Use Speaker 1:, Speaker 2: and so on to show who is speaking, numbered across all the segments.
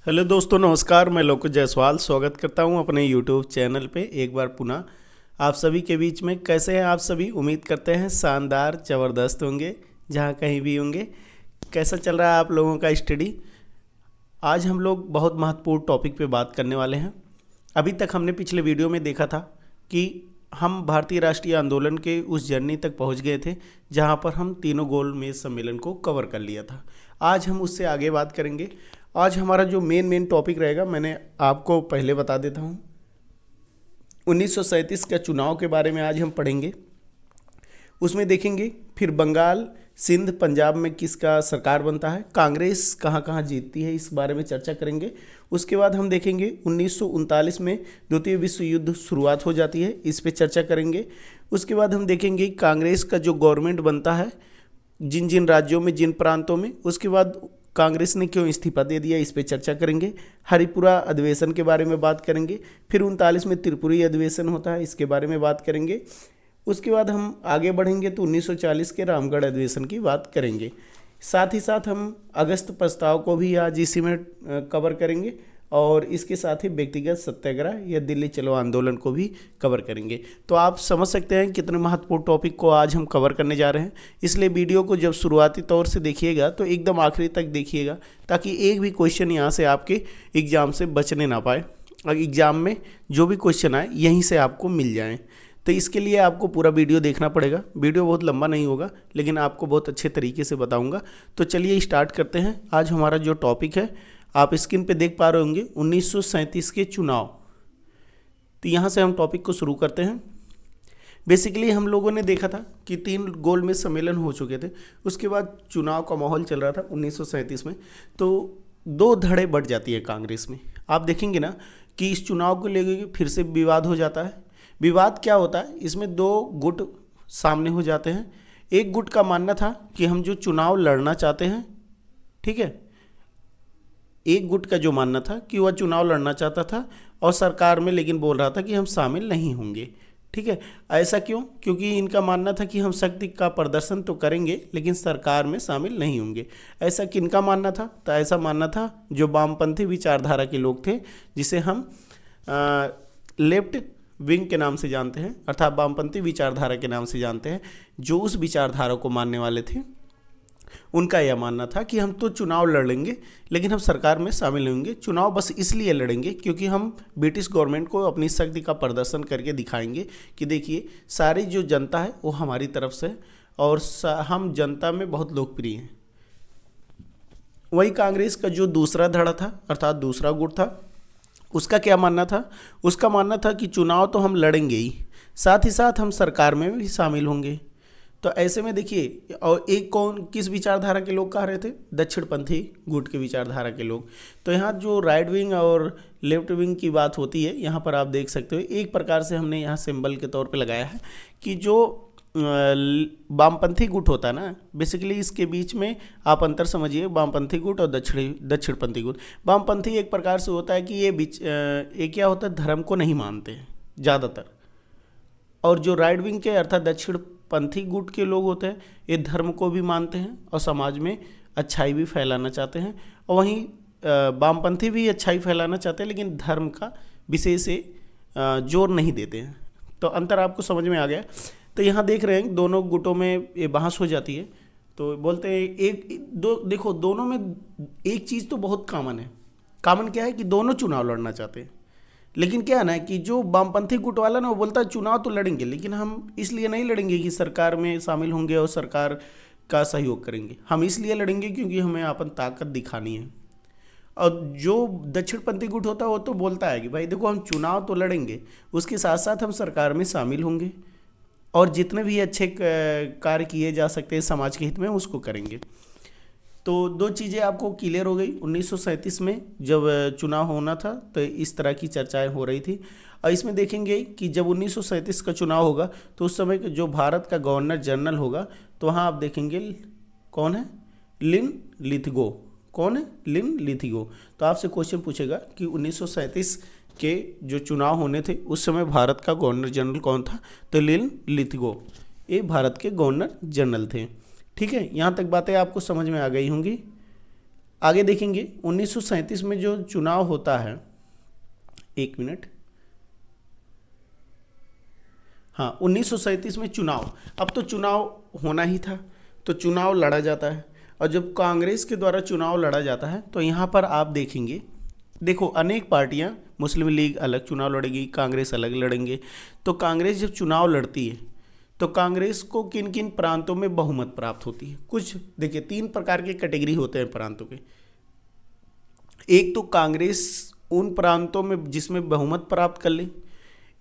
Speaker 1: Hello दोस्तों, नमस्कार। मैं लोकेश जायसवाल स्वागत करता हूं अपने यूट्यूब चैनल पे एक बार पुनः आप सभी के बीच में। कैसे हैं आप सभी? उम्मीद करते हैं शानदार ज़बरदस्त होंगे जहां कहीं भी होंगे। कैसा चल रहा है आप लोगों का स्टडी? आज हम लोग बहुत महत्वपूर्ण टॉपिक पे बात करने वाले हैं। अभी तक हमने पिछले वीडियो में देखा था कि हम भारतीय राष्ट्रीय आंदोलन के उस जर्नी तक पहुंच गए थे जहां पर हम तीनों गोल मेज सम्मेलन को कवर कर लिया था। आज हम उससे आगे बात करेंगे। आज हमारा जो मेन टॉपिक रहेगा, मैंने आपको पहले बता देता हूँ। 1937 का चुनाव के बारे में आज हम पढ़ेंगे। उसमें देखेंगे फिर बंगाल, सिंध, पंजाब में किसका सरकार बनता है, कांग्रेस कहाँ कहाँ जीतती है, इस बारे में चर्चा करेंगे। उसके बाद हम देखेंगे 1939 में द्वितीय विश्व युद्ध शुरुआत हो जाती है, इस पे चर्चा करेंगे। उसके बाद हम देखेंगे कांग्रेस का जो गवर्नमेंट बनता है जिन जिन राज्यों में, जिन प्रांतों में, उसके बाद कांग्रेस ने क्यों इस्तीफा दे दिया, इस पे चर्चा करेंगे। हरिपुरा अधिवेशन के बारे में बात करेंगे। फिर 39 में त्रिपुरी अधिवेशन होता है, इसके बारे में बात करेंगे। उसके बाद हम आगे बढ़ेंगे तो 1940 के रामगढ़ अधिवेशन की बात करेंगे। साथ ही साथ हम अगस्त प्रस्ताव को भी आज इसी में कवर करेंगे और इसके साथ ही व्यक्तिगत सत्याग्रह या दिल्ली चलो आंदोलन को भी कवर करेंगे। तो आप समझ सकते हैं कितने महत्वपूर्ण टॉपिक को आज हम कवर करने जा रहे हैं। इसलिए वीडियो को जब शुरुआती तौर से देखिएगा तो एकदम आखिरी तक देखिएगा, ताकि एक भी क्वेश्चन यहाँ से आपके एग्ज़ाम से बचने ना पाए और एग्ज़ाम में जो भी क्वेश्चन आए यहीं से आपको मिल जाएँ। तो इसके लिए आपको पूरा वीडियो देखना पड़ेगा। वीडियो बहुत लंबा नहीं होगा, लेकिन आपको बहुत अच्छे तरीके से बताऊंगा। तो चलिए स्टार्ट करते हैं। आज हमारा जो टॉपिक है, आप स्क्रीन पे देख पा रहे होंगे, 1937 के चुनाव। तो यहाँ से हम टॉपिक को शुरू करते हैं। बेसिकली हम लोगों ने देखा था कि 3 गोल में सम्मेलन हो चुके थे, उसके बाद चुनाव का माहौल चल रहा था 1937 में। तो 2 धड़े बढ़ जाती है कांग्रेस में। आप देखेंगे ना कि इस चुनाव को लेकर फिर से विवाद हो जाता है। विवाद क्या होता है, इसमें 2 गुट सामने हो जाते हैं। एक गुट का मानना था कि हम जो चुनाव लड़ना चाहते हैं, ठीक है, एक गुट का जो मानना था कि वह चुनाव लड़ना चाहता था और सरकार में लेकिन बोल रहा था कि हम शामिल नहीं होंगे। ठीक है, ऐसा क्यों? क्योंकि इनका मानना था कि हम शक्ति का प्रदर्शन तो करेंगे लेकिन सरकार में शामिल नहीं होंगे। ऐसा किनका मानना था? तो ऐसा मानना था जो वामपंथी विचारधारा के लोग थे, जिसे हम लेफ्ट विंग के नाम से जानते हैं, अर्थात वामपंथी विचारधारा के नाम से जानते हैं। जो उस विचारधारा को मानने वाले थे, उनका यह मानना था कि हम तो चुनाव लड़ लेंगे लेकिन हम सरकार में शामिल होंगे। चुनाव बस इसलिए लड़ेंगे क्योंकि हम ब्रिटिश गवर्नमेंट को अपनी शक्ति का प्रदर्शन करके दिखाएंगे कि देखिए सारी जो जनता है वो हमारी तरफ से है और हम जनता में बहुत लोकप्रिय हैं। वही कांग्रेस का जो दूसरा धड़ा था, अर्थात दूसरा गुट था, उसका क्या मानना था? उसका मानना था कि चुनाव तो हम लड़ेंगे ही, साथ ही साथ हम सरकार में भी शामिल होंगे। तो ऐसे में देखिए, और एक कौन किस विचारधारा के लोग कह रहे थे? दक्षिणपंथी गुट के विचारधारा के लोग। तो यहाँ जो राइट विंग और लेफ्ट विंग की बात होती है, यहाँ पर आप देख सकते हो एक प्रकार से हमने यहाँ सिंबल के तौर पे लगाया है कि जो वामपंथी गुट होता है ना, बेसिकली इसके बीच में आप अंतर समझिए, वामपंथी गुट और दक्षिणपंथी गुट। वामपंथी एक प्रकार से होता है कि ये क्या होता है, धर्म को नहीं मानते हैं ज़्यादातर, और जो राइट विंग के अर्थात दक्षिणपंथी गुट के लोग होते हैं, ये धर्म को भी मानते हैं और समाज में अच्छाई भी फैलाना चाहते हैं। और वहीं वामपंथी भी अच्छाई फैलाना चाहते हैं लेकिन धर्म का विशेष से जोर नहीं देते हैं। तो अंतर आपको समझ में आ गया। तो यहाँ देख रहे हैं दोनों गुटों में ये बहस हो जाती है। तो बोलते हैं एक दो, देखो दोनों में एक चीज़ तो बहुत कॉमन है। कॉमन क्या है कि दोनों चुनाव लड़ना चाहते हैं, लेकिन क्या है ना कि जो वामपंथी गुट वाला ना, वो बोलता है चुनाव तो लड़ेंगे लेकिन हम इसलिए नहीं लड़ेंगे कि सरकार में शामिल होंगे और सरकार का सहयोग करेंगे। हम इसलिए लड़ेंगे क्योंकि हमें अपन ताकत दिखानी है। और जो दक्षिणपंथी गुट होता है वो तो बोलता है कि भाई देखो हम चुनाव तो लड़ेंगे, उसके साथ साथ हम सरकार में शामिल होंगे और जितने भी अच्छे कार्य किए जा सकते हैं समाज के हित में उसको करेंगे। तो 2 चीज़ें आपको क्लियर हो गई। 1937 में जब चुनाव होना था तो इस तरह की चर्चाएं हो रही थी। और इसमें देखेंगे कि जब 1937 का चुनाव होगा तो उस समय जो भारत का गवर्नर जनरल होगा, तो वहाँ आप देखेंगे कौन है? लिन लिथगो। कौन है? लिन लिथगो। तो आपसे क्वेश्चन पूछेगा कि 1937 के जो चुनाव होने थे उस समय भारत का गवर्नर जनरल कौन था? तो लिन लिथगो, ये भारत के गवर्नर जनरल थे। ठीक है, यहाँ तक बातें आपको समझ में आ गई होंगी। आगे देखेंगे 1937 में जो चुनाव होता है, एक मिनट, हाँ 1937 में चुनाव, अब तो चुनाव होना ही था तो चुनाव लड़ा जाता है। और जब कांग्रेस के द्वारा चुनाव लड़ा जाता है तो यहाँ पर आप देखेंगे, देखो अनेक पार्टियाँ, मुस्लिम लीग अलग चुनाव लड़ेगी, कांग्रेस अलग लड़ेंगे। तो कांग्रेस जब चुनाव लड़ती है तो कांग्रेस को किन किन प्रांतों में बहुमत प्राप्त होती है। कुछ देखिए 3 प्रकार के कैटेगरी होते हैं प्रांतों के। एक तो कांग्रेस उन प्रांतों में जिसमें बहुमत प्राप्त कर ले,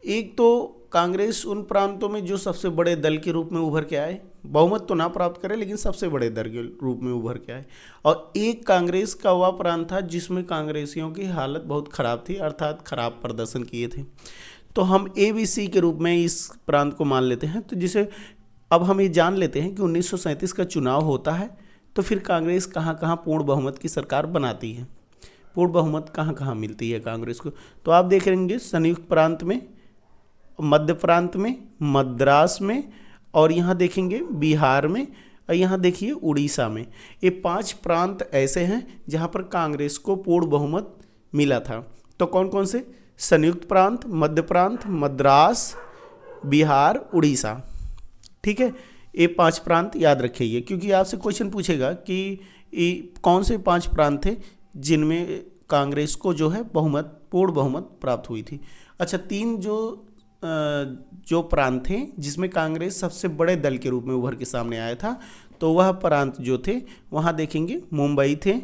Speaker 1: एक तो कांग्रेस उन प्रांतों में जो सबसे बड़े दल के रूप में उभर के आए, बहुमत तो ना प्राप्त करे लेकिन सबसे बड़े दल के रूप में उभर के आए। और एक कांग्रेस का वह प्रांत था जिसमें कांग्रेसियों की हालत बहुत ख़राब थी, अर्थात खराब प्रदर्शन किए थे। तो हम ABC के रूप में इस प्रांत को मान लेते हैं। तो जिसे अब हम ये जान लेते हैं कि 1937 का चुनाव होता है तो फिर कांग्रेस कहाँ कहाँ पूर्ण बहुमत की सरकार बनाती है, पूर्ण बहुमत कहाँ कहाँ मिलती है कांग्रेस को। तो आप देख लेंगे संयुक्त प्रांत में, मध्य प्रांत में, मद्रास में, और यहाँ देखेंगे बिहार में, और यहाँ देखिए उड़ीसा में। ये 5 प्रांत ऐसे हैं जहाँ पर कांग्रेस को पूर्ण बहुमत मिला था। तो कौन कौन से? संयुक्त प्रांत, मध्य प्रांत, मद्रास, बिहार, उड़ीसा। ठीक है, ये 5 प्रांत याद रखिए क्योंकि आपसे क्वेश्चन पूछेगा कि ये कौन से 5 प्रांत थे जिनमें कांग्रेस को जो है बहुमत, पूर्ण बहुमत प्राप्त हुई थी। अच्छा, 3 जो प्रांत थे जिसमें कांग्रेस सबसे बड़े दल के रूप में उभर के सामने आया था, तो वह प्रांत जो थे वहाँ देखेंगे मुंबई थे,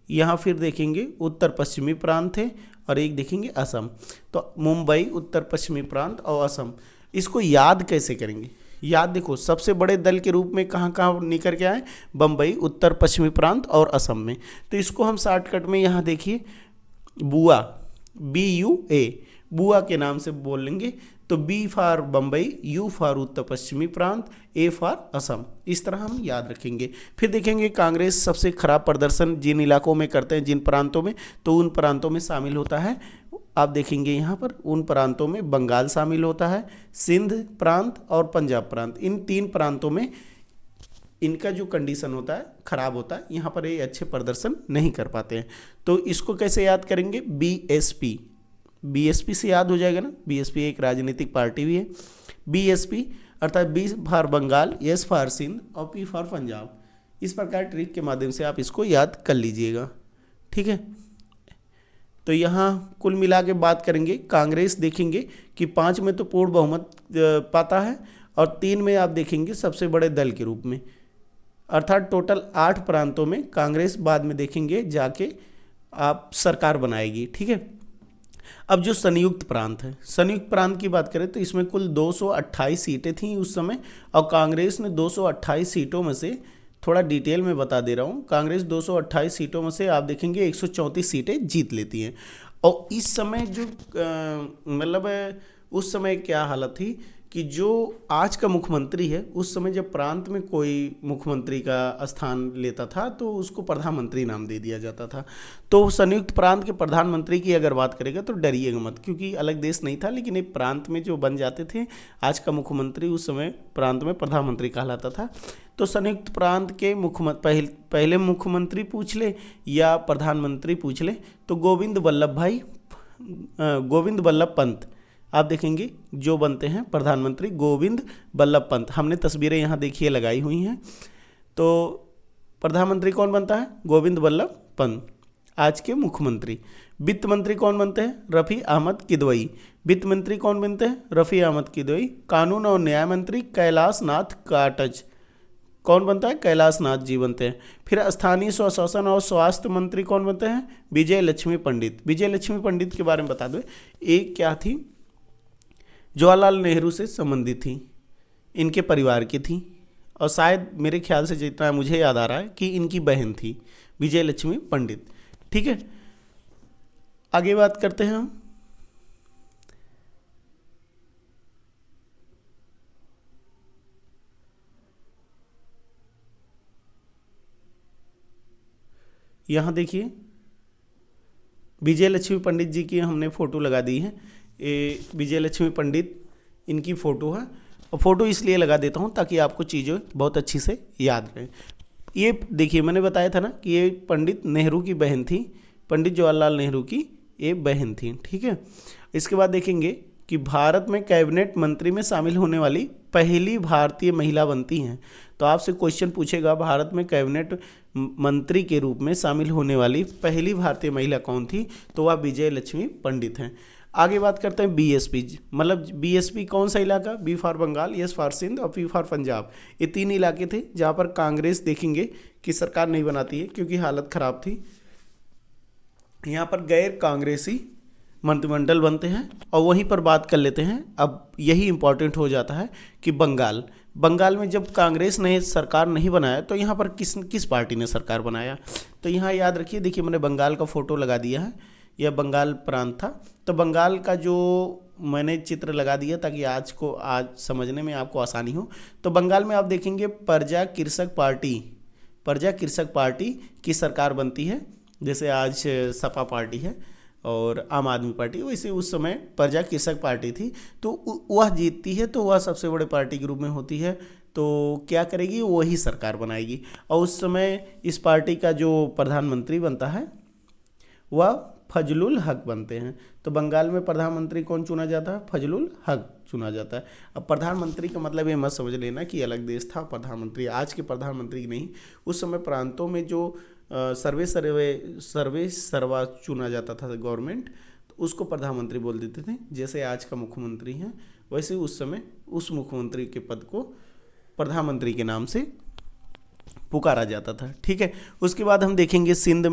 Speaker 1: यहाँ फिर देखेंगे उत्तर पश्चिमी प्रांत थे, और एक देखेंगे असम। तो मुंबई, उत्तर पश्चिमी प्रांत और असम, इसको याद कैसे करेंगे? याद देखो, सबसे बड़े दल के रूप में कहाँ कहाँ निकल के आए? बम्बई, उत्तर पश्चिमी प्रांत और असम में। तो इसको हम शॉर्टकट में यहाँ देखिए बुआ, BUA, बुआ के नाम से बोल लेंगे। तो B for Bombay, U for उत्तर पश्चिमी प्रांत, A फॉर असम, इस तरह हम याद रखेंगे। फिर देखेंगे कांग्रेस सबसे खराब प्रदर्शन जिन इलाकों में करते हैं, जिन प्रांतों में, तो उन प्रांतों में शामिल होता है, आप देखेंगे यहाँ पर उन प्रांतों में बंगाल शामिल होता है, सिंध प्रांत और पंजाब प्रांत। इन 3 प्रांतों में इनका जो कंडीशन होता है खराब होता है, यहाँ पर ये अच्छे प्रदर्शन नहीं कर पाते हैं। तो इसको कैसे याद करेंगे? BSP से याद हो जाएगा ना, BSP एक राजनीतिक पार्टी भी है। BSP अर्थात B for Bengal, S for Sindh और P फॉर पंजाब। इस प्रकार ट्रिक के माध्यम से आप इसको याद कर लीजिएगा। ठीक है, तो यहाँ कुल मिला के बात करेंगे, कांग्रेस देखेंगे कि 5 में तो पूर्ण बहुमत पाता है और 3 में आप देखेंगे सबसे बड़े दल के रूप में, अर्थात टोटल 8 प्रांतों में कांग्रेस बाद में देखेंगे जाके आप सरकार बनाएगी। ठीक है, अब जो संयुक्त प्रांत है, संयुक्त प्रांत की बात करें तो इसमें कुल 228 सीटें थीं उस समय, और कांग्रेस ने 228 सीटों में से, थोड़ा डिटेल में बता दे रहा हूँ, कांग्रेस 228 सीटों में से आप देखेंगे 134 सीटें जीत लेती हैं। और इस समय जो मतलब उस समय क्या हालत थी कि जो आज का मुख्यमंत्री है, उस समय जब प्रांत में कोई मुख्यमंत्री का स्थान लेता था तो उसको प्रधानमंत्री नाम दे दिया जाता था। तो संयुक्त प्रांत के प्रधानमंत्री की अगर बात करेगा तो डरिएगा मत, क्योंकि अलग देश नहीं था, लेकिन एक प्रांत में जो बन जाते थे, आज का मुख्यमंत्री उस समय प्रांत में प्रधानमंत्री कहलाता था। तो संयुक्त प्रांत के पहले मुख्यमंत्री पूछ ले या प्रधानमंत्री पूछ ले तो गोविंद बल्लभ पंत आप देखेंगे जो बनते हैं प्रधानमंत्री, गोविंद बल्लभ पंत। हमने तस्वीरें यहाँ देखिए लगाई हुई हैं। तो प्रधानमंत्री कौन बनता है? गोविंद बल्लभ पंत, आज के मुख्यमंत्री। वित्त मंत्री कौन बनते हैं? रफ़ी अहमद किदवई। वित्त मंत्री कौन बनते हैं? रफ़ी अहमद किदवई। कानून और न्याय मंत्री कैलाश नाथ काटज कौन बनता है? कैलाश नाथ जी बनते हैं। फिर स्थानीय स्वशासन और स्वास्थ्य मंत्री कौन बनते हैं? विजय लक्ष्मी पंडित। विजय लक्ष्मी पंडित के बारे में बता दो, एक क्या थी, जवाहरलाल नेहरू से संबंधित थी, इनके परिवार की थी, और शायद मेरे ख्याल से जितना मुझे याद आ रहा है कि इनकी बहन थी विजय लक्ष्मी पंडित। ठीक है, आगे बात करते हैं हम। यहाँ देखिए विजय लक्ष्मी पंडित जी की हमने फ़ोटो लगा दी है। ये विजय लक्ष्मी पंडित इनकी फ़ोटो है, और फ़ोटो इसलिए लगा देता हूँ ताकि आपको चीज़ें बहुत अच्छी से याद रहें। ये देखिए मैंने बताया था ना कि ये पंडित नेहरू की बहन थी, पंडित जवाहरलाल नेहरू की ये बहन थी, ठीक है। इसके बाद देखेंगे कि भारत में कैबिनेट मंत्री में शामिल होने वाली पहली भारतीय महिला बनती हैं। तो आपसे क्वेश्चन पूछेगा भारत में कैबिनेट मंत्री के रूप में शामिल होने वाली पहली भारतीय महिला कौन थी, तो वह विजय लक्ष्मी पंडित हैं। आगे बात करते हैं बीएसपी, मतलब बीएसपी कौन सा इलाका, B for Bengal, S for Sindh और पी फॉर पंजाब। ये 3 इलाके थे जहाँ पर कांग्रेस देखेंगे कि सरकार नहीं बनाती है क्योंकि हालत ख़राब थी। यहाँ पर गैर कांग्रेसी मंत्रिमंडल बनते हैं। और वहीं पर बात कर लेते हैं, अब यही इम्पॉर्टेंट हो जाता है कि बंगाल में जब कांग्रेस ने सरकार नहीं बनाया तो यहाँ पर किस पार्टी ने सरकार बनाया। तो यहाँ याद रखिए, देखिए मैंने बंगाल का फ़ोटो लगा दिया है, यह बंगाल प्रांत था। तो बंगाल का जो मैंने चित्र लगा दिया ताकि आज समझने में आपको आसानी हो। तो बंगाल में आप देखेंगे प्रजा कृषक पार्टी की सरकार बनती है। जैसे आज सपा पार्टी है और आम आदमी पार्टी, वैसे उस समय प्रजा कृषक पार्टी थी। तो वह जीतती है तो वह सबसे बड़े पार्टी के रूप में होती है। तो क्या करेगी, वही सरकार बनाएगी। और उस समय इस पार्टी का जो प्रधानमंत्री बनता है वह फजलुल हक बनते हैं। तो बंगाल में प्रधानमंत्री कौन चुना जाता है, फजलुल हक चुना जाता है। अब प्रधानमंत्री का मतलब ये मत समझ लेना कि अलग देश था प्रधानमंत्री, आज के प्रधानमंत्री नहीं। उस समय प्रांतों में जो सर्वे सर्वा चुना जाता था गवर्नमेंट, तो उसको प्रधानमंत्री बोल देते थे। जैसे आज का मुख्यमंत्री हैं वैसे उस समय उस मुख्यमंत्री के पद को प्रधानमंत्री के नाम से पुकारा जाता था, ठीक है। उसके बाद हम देखेंगे सिंध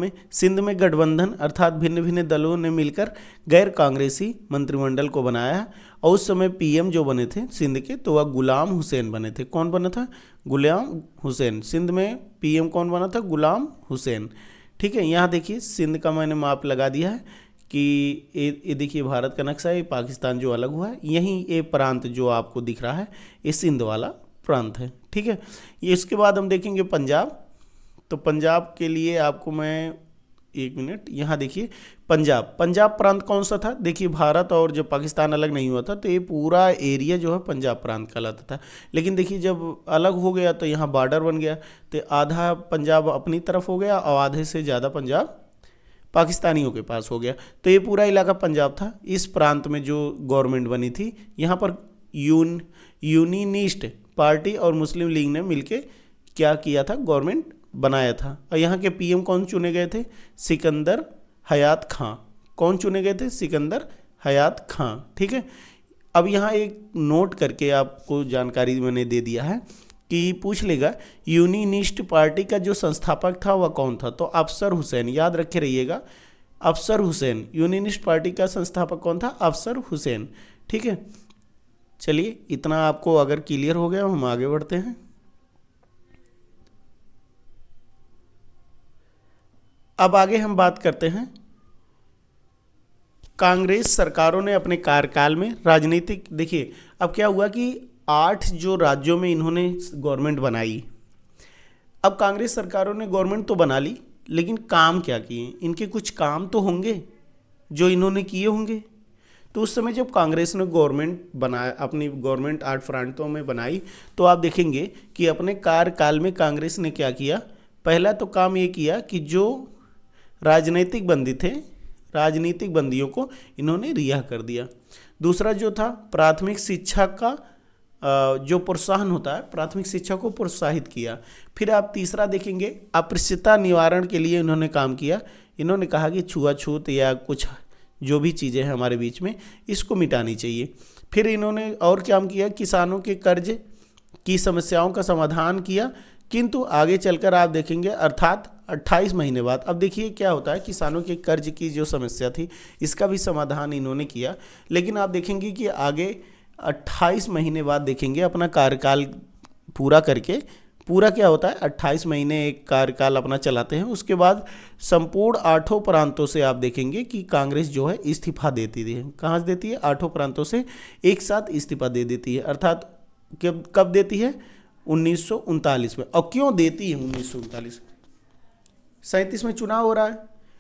Speaker 1: में गठबंधन अर्थात भिन्न भिन्न दलों ने मिलकर गैर कांग्रेसी मंत्रिमंडल को बनाया। और उस समय पीएम जो बने थे सिंध के, तो वह गुलाम हुसैन बने थे। कौन बना था, गुलाम हुसैन। सिंध में पीएम कौन बना था, गुलाम हुसैन, ठीक है। यहाँ देखिए सिंध का मैंने माप लगा दिया है कि ये देखिए भारत का नक्शा है, पाकिस्तान जो अलग हुआ है, यहीं ये प्रांत जो आपको दिख रहा है ये सिंध वाला प्रांत है, ठीक है। ये इसके बाद हम देखेंगे पंजाब। तो पंजाब के लिए आपको मैं 1 मिनट, यहाँ देखिए पंजाब प्रांत कौन सा था। देखिए भारत और जब पाकिस्तान अलग नहीं हुआ था तो ये पूरा एरिया जो है पंजाब प्रांत कहलाता था। लेकिन देखिए जब अलग हो गया तो यहाँ बॉर्डर बन गया, तो आधा पंजाब अपनी तरफ हो गया और आधे से ज़्यादा पंजाब पाकिस्तानियों के पास हो गया। तो ये पूरा इलाका पंजाब था। इस प्रांत में जो गवर्नमेंट बनी थी, यहाँ पर यूनिनिस्ट पार्टी और मुस्लिम लीग ने मिलके क्या किया था, गवर्नमेंट बनाया था। और यहाँ के पीएम कौन चुने गए थे, सिकंदर हयात खां। कौन चुने गए थे, सिकंदर हयात खां, ठीक है। अब यहाँ एक नोट करके आपको जानकारी मैंने दे दिया है कि पूछ लेगा यूनिनिस्ट पार्टी का जो संस्थापक था वह कौन था। तो अफसर हुसैन, याद रखे रहिएगा, अफसर हुसैन। यूनिनिस्ट पार्टी का संस्थापक कौन था, अफसर हुसैन, ठीक है। चलिए इतना आपको अगर क्लियर हो गया, हम आगे बढ़ते हैं। अब आगे हम बात करते हैं कांग्रेस सरकारों ने अपने कार्यकाल में राजनीतिक, देखिए अब क्या हुआ कि 8 जो राज्यों में इन्होंने गवर्नमेंट बनाई। अब कांग्रेस सरकारों ने गवर्नमेंट तो बना ली, लेकिन काम क्या किए, इनके कुछ काम तो होंगे जो इन्होंने किए होंगे। तो उस समय जब कांग्रेस ने गवर्नमेंट बनाया, अपनी गवर्नमेंट 8 प्रांतों में बनाई, तो आप देखेंगे कि अपने कार्यकाल में कांग्रेस ने क्या किया। पहला तो काम ये किया कि जो राजनीतिक बंदी थे, राजनीतिक बंदियों को इन्होंने रिहा कर दिया। दूसरा जो था प्राथमिक शिक्षा का जो प्रोत्साहन होता है, प्राथमिक शिक्षा को प्रोत्साहित किया। फिर आप तीसरा देखेंगे अस्पृश्यता निवारण के लिए इन्होंने काम किया। इन्होंने कहा कि छुआछूत या कुछ जो भी चीज़ें हैं हमारे बीच में, इसको मिटानी चाहिए। फिर इन्होंने और क्या किया, किसानों के कर्ज की समस्याओं का समाधान किया। किंतु आगे चलकर आप देखेंगे अर्थात 28 महीने बाद, अब देखिए क्या होता है, किसानों के कर्ज की जो समस्या थी इसका भी समाधान इन्होंने किया। लेकिन आप देखेंगे कि आगे 28 महीने बाद देखेंगे अपना कार्यकाल पूरा करके, पूरा क्या होता है 28 महीने एक कार्यकाल अपना चलाते हैं। उसके बाद संपूर्ण 8 प्रांतों से आप देखेंगे कि कांग्रेस जो है इस्तीफा देती है। कहाँ से देती है, 8 प्रांतों से एक साथ इस्तीफा दे देती है। अर्थात कब देती है, 1939 में। और क्यों देती है 1939, 37 में चुनाव हो रहा है,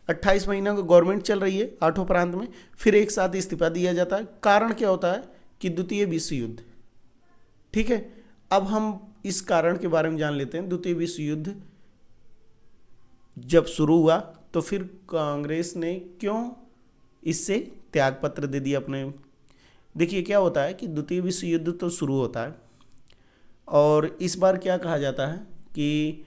Speaker 1: 28 महीना का गवर्नमेंट चल रही है 8 प्रांत में, फिर एक साथ इस्तीफा दिया जाता है। कारण क्या होता है कि द्वितीय विश्व युद्ध, ठीक है। अब हम इस कारण के बारे में जान लेते हैं। द्वितीय विश्व युद्ध जब शुरू हुआ तो फिर कांग्रेस ने क्यों इससे त्यागपत्र दे दिया अपने। देखिए क्या होता है कि द्वितीय विश्व युद्ध तो शुरू होता है और इस बार क्या कहा जाता है कि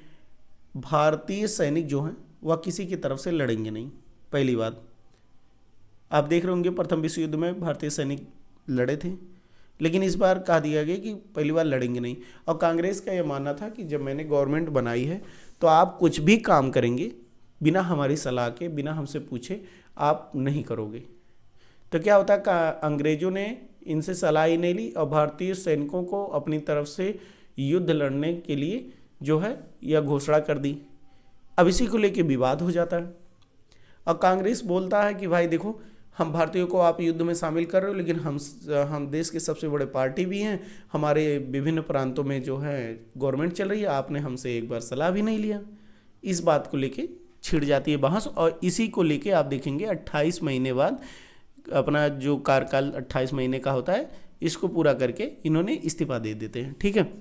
Speaker 1: भारतीय सैनिक जो हैं वह किसी की तरफ से लड़ेंगे नहीं। पहली बात, आप देख रहे होंगे प्रथम विश्व युद्ध में भारतीय सैनिक लड़े थे, लेकिन इस बार कहा दिया गया कि पहली बार लड़ेंगे नहीं। और कांग्रेस का यह मानना था कि जब मैंने गवर्नमेंट बनाई है तो आप कुछ भी काम करेंगे बिना हमारी सलाह के, बिना हमसे पूछे आप नहीं करोगे। तो क्या होता है, अंग्रेजों ने इनसे सलाह ही नहीं ली और भारतीय सैनिकों को अपनी तरफ से युद्ध लड़ने के लिए जो है यह घोषणा कर दी। अब इसी को लेके विवाद हो जाता है और कांग्रेस बोलता है कि भाई देखो, हम भारतीयों को आप युद्ध में शामिल कर रहे हो, लेकिन हम देश के सबसे बड़े पार्टी भी हैं, हमारे विभिन्न प्रांतों में जो है गवर्नमेंट चल रही है, आपने हमसे एक बार सलाह भी नहीं लिया। इस बात को लेके छिड़ जाती है बहस और इसी को लेके आप देखेंगे 28 महीने बाद अपना जो कार्यकाल 28 महीने का होता है, इसको पूरा करके इन्होंने इस्तीफा दे देते हैं। ठीक है,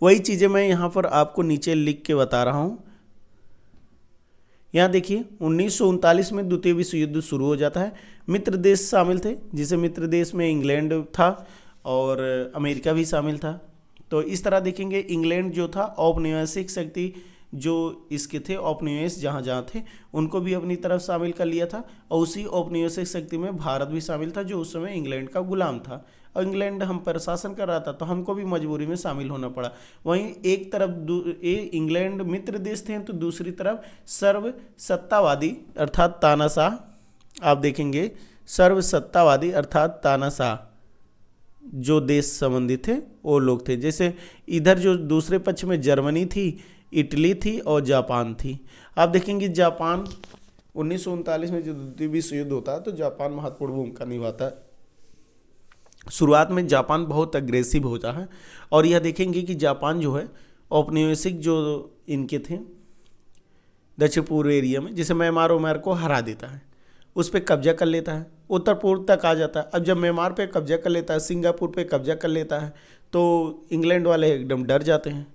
Speaker 1: वही चीज़ें मैं यहाँ पर आपको नीचे लिख के बता रहा हूँ। यहाँ देखिए 1939 में द्वितीय विश्व युद्ध शुरू हो जाता है। मित्र देश शामिल थे, जिसे मित्र देश में इंग्लैंड था और अमेरिका भी शामिल था। तो इस तरह देखेंगे इंग्लैंड जो था औपनिवेशिक शक्ति जो इसके थे, औपनिवेश जहाँ जहाँ थे उनको भी अपनी तरफ शामिल कर लिया था और उसी औपनिवेशिक शक्ति में भारत भी शामिल था जो उस समय इंग्लैंड का गुलाम था और इंग्लैंड हम पर शासन कर रहा था, तो हमको भी मजबूरी में शामिल होना पड़ा। वहीं एक तरफ इंग्लैंड मित्र देश थे तो दूसरी तरफ सर्व सत्तावादी अर्थात तानाशाह, आप देखेंगे सर्व सत्तावादी अर्थात तानाशाह जो देश संबंधी थे वो लोग थे। जैसे इधर जो दूसरे पक्ष में जर्मनी थी, इटली थी और जापान थी। आप देखेंगे जापान 1939 में जो द्वितीय विश्व युद्ध होता है तो जापान महत्वपूर्ण भूमिका निभाता है। शुरुआत में जापान बहुत अग्रेसिव होता है और यह देखेंगे कि जापान जो है औपनिवेशिक जो इनके थे दक्षिण पूर्व एरिया में, जैसे म्यांमार को हरा देता है, उस पर कब्जा कर लेता है, उत्तर पूर्व तक आ जाता है। अब जब म्यांमार पे कब्जा कर लेता है, सिंगापुर पे कब्जा कर लेता है, तो इंग्लैंड वाले एकदम डर जाते हैं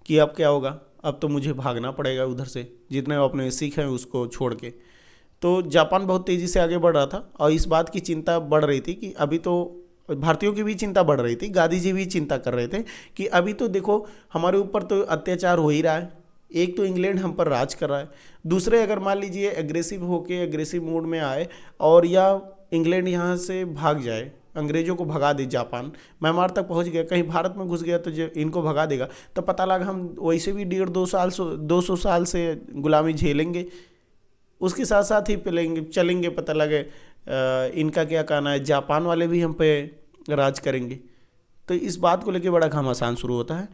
Speaker 1: कि अब क्या होगा, अब तो मुझे भागना पड़ेगा उधर से, जितने औपनिवेशिक हैं उसको छोड़ के। तो जापान बहुत तेज़ी से आगे बढ़ रहा था और इस बात की चिंता बढ़ रही थी कि अभी तो भारतीयों की भी चिंता बढ़ रही थी, गांधी जी भी चिंता कर रहे थे कि अभी तो देखो हमारे ऊपर तो अत्याचार हो ही रहा है, एक तो इंग्लैंड हम पर राज कर रहा है, दूसरे अगर मान लीजिए एग्रेसिव मोड में आए और या इंग्लैंड यहाँ से भाग जाए, अंग्रेजों को भगा दे, जापान म्यांमार तक पहुँच गया, कहीं भारत में घुस गया तो जो इनको भगा देगा, तो पता लगा हम वैसे भी 200 साल से गुलामी झेलेंगे, उसके साथ साथ ही चलेंगे, पता लगे इनका क्या कहना है, जापान वाले भी हम पे राज करेंगे। तो इस बात को लेके बड़ा घमासान शुरू होता है।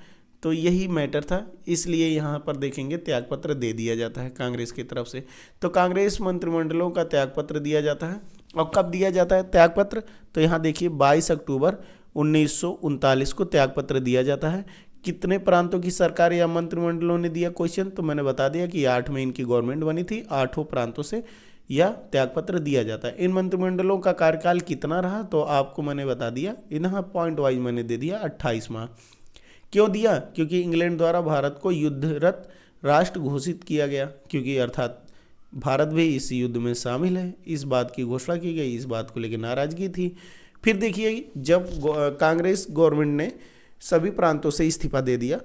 Speaker 1: तो यही मैटर था, इसलिए यहाँ पर देखेंगे त्यागपत्र दे दिया जाता है कांग्रेस की तरफ से। तो कांग्रेस मंत्रिमंडलों का त्यागपत्र दिया जाता है और कब दिया जाता है त्यागपत्र, तो यहाँ देखिए 22 अक्टूबर 1939 को त्यागपत्र दिया जाता है। कितने प्रांतों की सरकार या मंत्रिमंडलों ने दिया, क्वेश्चन तो मैंने बता दिया कि 8 में इनकी गवर्नमेंट बनी थी, 8 प्रांतों से यह त्यागपत्र दिया जाता है। इन मंत्रिमंडलों का कार्यकाल कितना रहा तो आपको मैंने बता दिया, यहाँ पॉइंट वाइज मैंने दे दिया 28 माह। क्यों दिया, क्योंकि इंग्लैंड द्वारा भारत को युद्धरत राष्ट्र घोषित किया गया, क्योंकि अर्थात भारत भी इस युद्ध में शामिल है, इस बात की घोषणा की गई, इस बात को लेकर नाराजगी थी। फिर देखिए जब कांग्रेस गवर्नमेंट ने सभी प्रांतों से इस्तीफा दे दिया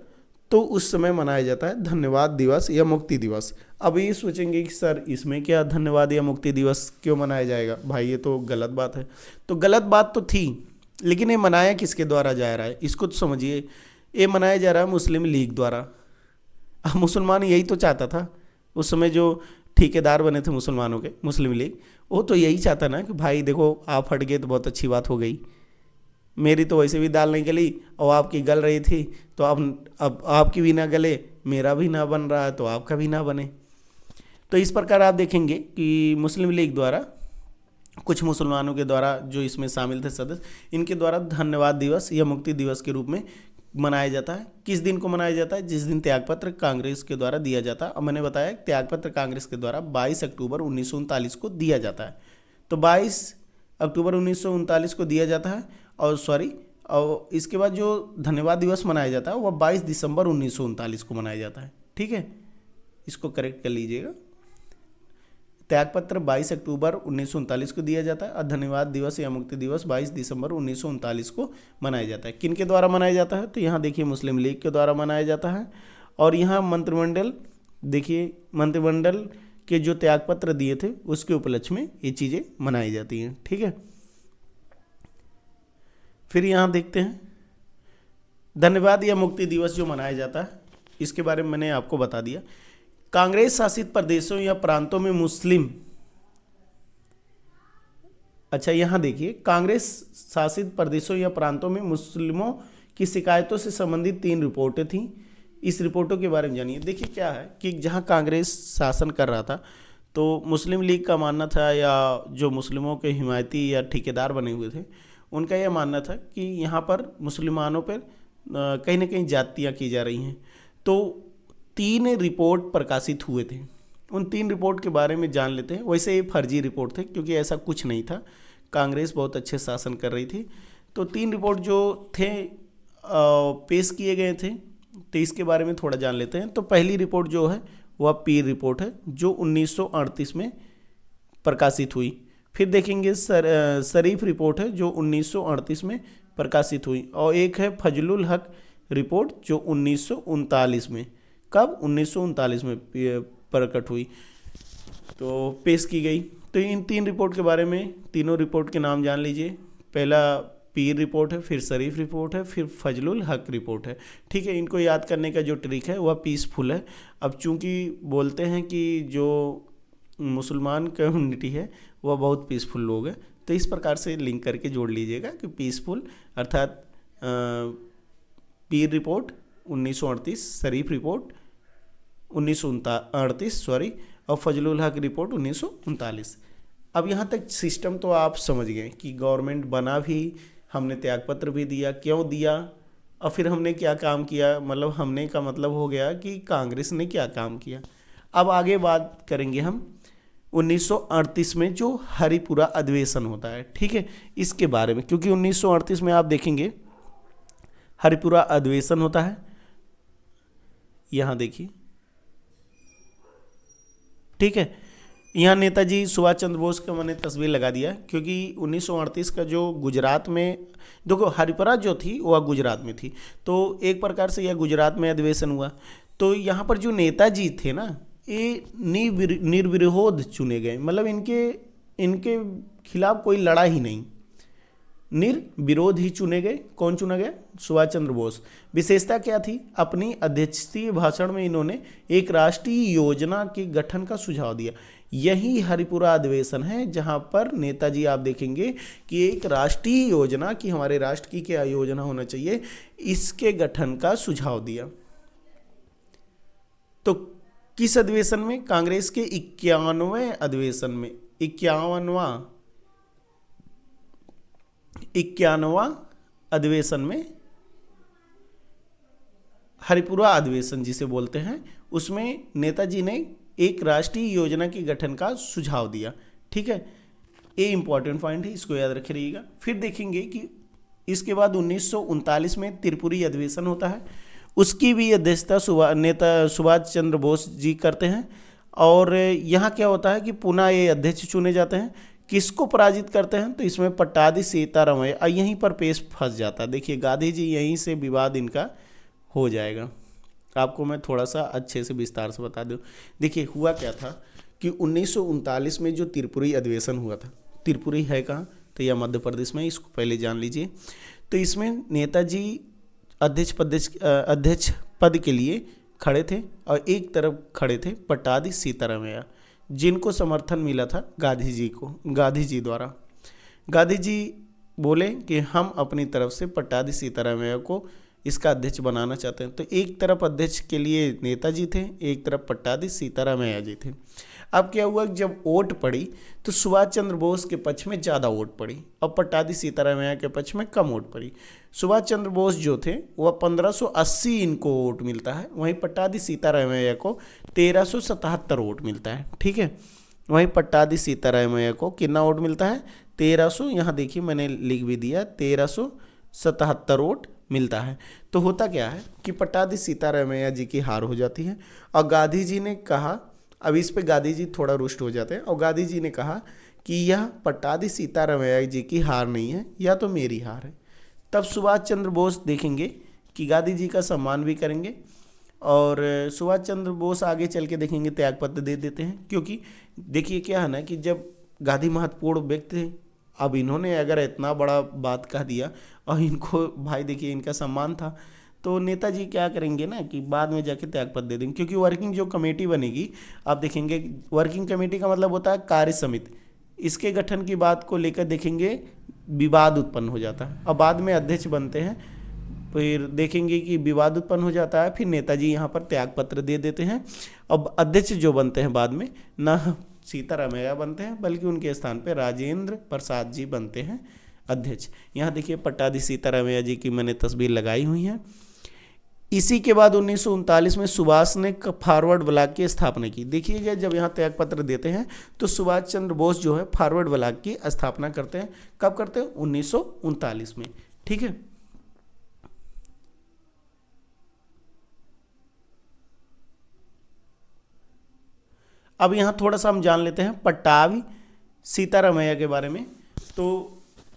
Speaker 1: तो उस समय मनाया जाता है धन्यवाद दिवस या मुक्ति दिवस। अब ये सोचेंगे कि सर इसमें क्या धन्यवाद या मुक्ति दिवस क्यों मनाया जाएगा, भाई ये तो गलत बात है। तो गलत बात तो थी, लेकिन ये मनाया किसके द्वारा जा रहा है इसको तो समझिए। ये मनाया जा रहा है मुस्लिम लीग द्वारा। अब मुसलमान यही तो चाहता था, उस समय जो ठेकेदार बने थे मुसलमानों के, मुस्लिम लीग, वो तो यही चाहता ना कि भाई देखो आप हट गए तो बहुत अच्छी बात हो गई, मेरी तो वैसे भी दाल नहीं गली और आपकी गल रही थी, तो अब आपकी भी ना गले, मेरा भी ना बन रहा है तो आपका भी ना बने। तो इस प्रकार आप देखेंगे कि मुस्लिम लीग द्वारा, कुछ मुसलमानों के द्वारा जो इसमें शामिल थे सदस्य, इनके द्वारा धन्यवाद दिवस या मुक्ति दिवस के रूप में मनाया जाता है। किस दिन को मनाया जाता है, जिस दिन त्यागपत्र कांग्रेस के द्वारा दिया जाता है। और मैंने बताया त्यागपत्र कांग्रेस के द्वारा 22 अक्टूबर 1939 को दिया जाता है। तो 22 अक्टूबर 1939 को दिया जाता है और इसके बाद जो धन्यवाद दिवस मनाया जाता है वह 22 दिसंबर 1939 को मनाया जाता है। ठीक है, इसको करेक्ट कर लीजिएगा। त्यागपत्र 22 अक्टूबर 1939 को दिया जाता है और धन्यवाद दिवस या मुक्ति दिवस 22 दिसंबर 1939 को मनाया जाता है। किन के द्वारा मनाया जाता है? तो यहाँ देखिए मुस्लिम लीग के द्वारा मनाया जाता है। और यहाँ मंत्रिमंडल, देखिए मंत्रिमंडल के जो त्यागपत्र दिए थे उसके उपलक्ष्य में ये चीज़ें मनाई जाती हैं। ठीक है, फिर यहाँ देखते हैं धन्यवाद या मुक्ति दिवस जो मनाया जाता है, इसके बारे में मैंने आपको बता दिया। कांग्रेस शासित प्रदेशों या प्रांतों में मुस्लिम, अच्छा यहाँ देखिए, कांग्रेस शासित प्रदेशों या प्रांतों में मुस्लिमों की शिकायतों से संबंधित 3 रिपोर्टें थीं। इस रिपोर्टों के बारे में जानिए। देखिए क्या है कि जहाँ कांग्रेस शासन कर रहा था तो मुस्लिम लीग का मानना था, या जो मुस्लिमों के हिमायती या ठेकेदार बने हुए थे उनका यह मानना था कि यहाँ पर मुसलमानों पर कहीं ना कहीं जातियाँ की जा रही हैं। तो 3 रिपोर्ट प्रकाशित हुए थे, उन 3 रिपोर्ट के बारे में जान लेते हैं। वैसे ये फर्जी रिपोर्ट थे क्योंकि ऐसा कुछ नहीं था, कांग्रेस बहुत अच्छे शासन कर रही थी। तो 3 रिपोर्ट जो थे पेश किए गए थे, तो इसके बारे में थोड़ा जान लेते हैं। तो पहली रिपोर्ट जो है वह पीर रिपोर्ट है जो 1938 में प्रकाशित हुई। फिर देखेंगे शरीफ रिपोर्ट है जो 1938 में प्रकाशित हुई, और एक है फजलुल हक रिपोर्ट जो 1939 में, कब? 1939 में प्रकट हुई, तो पेश की गई। तो इन 3 रिपोर्ट के बारे में, तीनों रिपोर्ट के नाम जान लीजिए। पहला पीर रिपोर्ट है, फिर शरीफ रिपोर्ट है, फिर फजलुल हक रिपोर्ट है। ठीक है, इनको याद करने का जो ट्रिक है वह पीसफुल है। अब चूंकि बोलते हैं कि जो मुसलमान कम्युनिटी है वह बहुत पीसफुल लोग हैं, तो इस प्रकार से लिंक करके जोड़ लीजिएगा कि पीसफुल अर्थात पीर रिपोर्ट 1938, शरीफ रिपोर्ट 1938 और फजलुल हक रिपोर्ट 1939। अब यहाँ तक सिस्टम तो आप समझ गए कि गवर्नमेंट बना भी, हमने त्यागपत्र भी दिया, क्यों दिया, और फिर हमने क्या काम किया, मतलब हमने का मतलब हो गया कि कांग्रेस ने क्या काम किया। अब आगे बात करेंगे हम 1938 में जो हरिपुरा अधिवेशन होता है, ठीक है, इसके बारे में, क्योंकि 1938 में आप देखेंगे हरिपुरा अधिवेशन होता है। यहाँ देखिए, ठीक है, यहाँ नेताजी सुभाष चंद्र बोस का मैंने तस्वीर लगा दिया क्योंकि 1938 का जो गुजरात में, देखो हरिपुरा जो थी वह गुजरात में थी, तो एक प्रकार से यह गुजरात में अधिवेशन हुआ। तो यहाँ पर जो नेताजी थे ना, ये निर्विरोध चुने गए, मतलब इनके खिलाफ कोई लड़ा ही नहीं, निर्विरोध ही चुने गए। कौन चुना गया? सुभाष चंद्र बोस। विशेषता क्या थी? अपनी अध्यक्षीय भाषण में इन्होंने एक राष्ट्रीय योजना के गठन का सुझाव दिया। यही हरिपुरा अधिवेशन है जहां पर नेताजी, आप देखेंगे कि एक राष्ट्रीय योजना की, हमारे राष्ट्र की क्या योजना होना चाहिए, इसके गठन का सुझाव दिया। तो किस अधिवेशन में? कांग्रेस के 51वें अधिवेशन में, 51वां अधिवेशन में, हरिपुरा अधिवेशन जिसे बोलते हैं, उसमें नेताजी ने एक राष्ट्रीय योजना के गठन का सुझाव दिया। ठीक है, ये इंपॉर्टेंट पॉइंट है, इसको याद रखिएगा। फिर देखेंगे कि इसके बाद 1939 में त्रिपुरी अधिवेशन होता है, उसकी भी अध्यक्षता नेता सुभाष चंद्र बोस जी करते हैं। और यहाँ क्या होता है कि पुनः ये अध्यक्ष चुने जाते हैं। किसको पराजित करते हैं? तो इसमें पट्टाभी सीतारामैया, यहीं पर पेश फंस जाता है। देखिए गांधी जी, यहीं से विवाद इनका हो जाएगा। आपको मैं थोड़ा सा अच्छे से विस्तार से बता दूं। देखिए हुआ क्या था कि 1939 में जो त्रिपुरी अधिवेशन हुआ था, त्रिपुरी है कहाँ? तो यह मध्य प्रदेश में, इसको पहले जान लीजिए। तो इसमें नेताजी अध्यक्ष पद के लिए खड़े थे और एक तरफ खड़े थे पट्टाभी सीतारामैया, जिनको समर्थन मिला था गांधी जी को, गांधी जी द्वारा। गांधी जी बोले कि हम अपनी तरफ से पट्टाभी सीतारामैया को इसका अध्यक्ष बनाना चाहते हैं। तो एक तरफ अध्यक्ष के लिए नेताजी थे, एक तरफ पट्टाभी सीतारामैया जी थे। अब क्या हुआ, जब वोट पड़ी तो सुभाष चंद्र बोस के पक्ष में ज़्यादा वोट पड़ी और पट्टाभी सीतारामैया के पक्ष में कम वोट पड़ी। सुभाष चंद्र बोस जो थे वह 1580 इनको वोट मिलता है, वहीं पट्टाभी सीतारामैया को 1377 वोट मिलता है। ठीक है, वहीं पट्टाभी सीतारामैया को कितना वोट मिलता है? 1300, यहाँ देखिए मैंने लिख भी दिया, 1377 वोट मिलता है। तो होता क्या है कि पट्टाधी सीतारामैया जी की हार हो जाती है और गांधी जी ने कहा, अब इस पे गांधी जी थोड़ा रुष्ट हो जाते हैं और गांधी जी ने कहा कि यह पट्टाधी सीतारामैया जी की हार नहीं है, यह तो मेरी हार है। तब सुभाष चंद्र बोस देखेंगे कि गांधी जी का सम्मान भी करेंगे और सुभाष चंद्र बोस आगे चल के देखेंगे त्यागपत्र दे देते हैं, क्योंकि देखिए क्या है ना कि जब गांधी महत्वपूर्ण व्यक्ति थे, अब इन्होंने अगर इतना बड़ा बात कह दिया और इनको भाई देखिए इनका सम्मान था, तो नेताजी क्या करेंगे ना कि बाद में जाके त्यागपत्र दे देंगे, क्योंकि वर्किंग जो कमेटी बनेगी आप देखेंगे, वर्किंग कमेटी का मतलब होता है कार्य समिति, इसके गठन की बात को लेकर देखेंगे विवाद उत्पन्न हो जाता है और बाद में अध्यक्ष बनते हैं, फिर देखेंगे कि विवाद उत्पन्न हो जाता है, फिर नेताजी यहाँ पर त्यागपत्र दे देते हैं। अब अध्यक्ष जो बनते हैं बाद में ना सीतारामैया बनते हैं बल्कि उनके स्थान पे राजेंद्र प्रसाद जी बनते हैं अध्यक्ष। यहाँ देखिए पट्टाधी सीतारामैया जी की मैंने तस्वीर लगाई हुई है। इसी के बाद 1939 में सुभाष ने फॉरवर्ड ब्लॉक की स्थापना की। देखिएगा जब यहाँ त्यागपत्र देते हैं तो सुभाष चंद्र बोस जो है फॉरवर्ड ब्लॉक की स्थापना करते हैं। कब करते हैं? 1939 में। ठीक है, अब यहाँ थोड़ा सा हम जान लेते हैं पट्टाभी सीतारामैया के बारे में। तो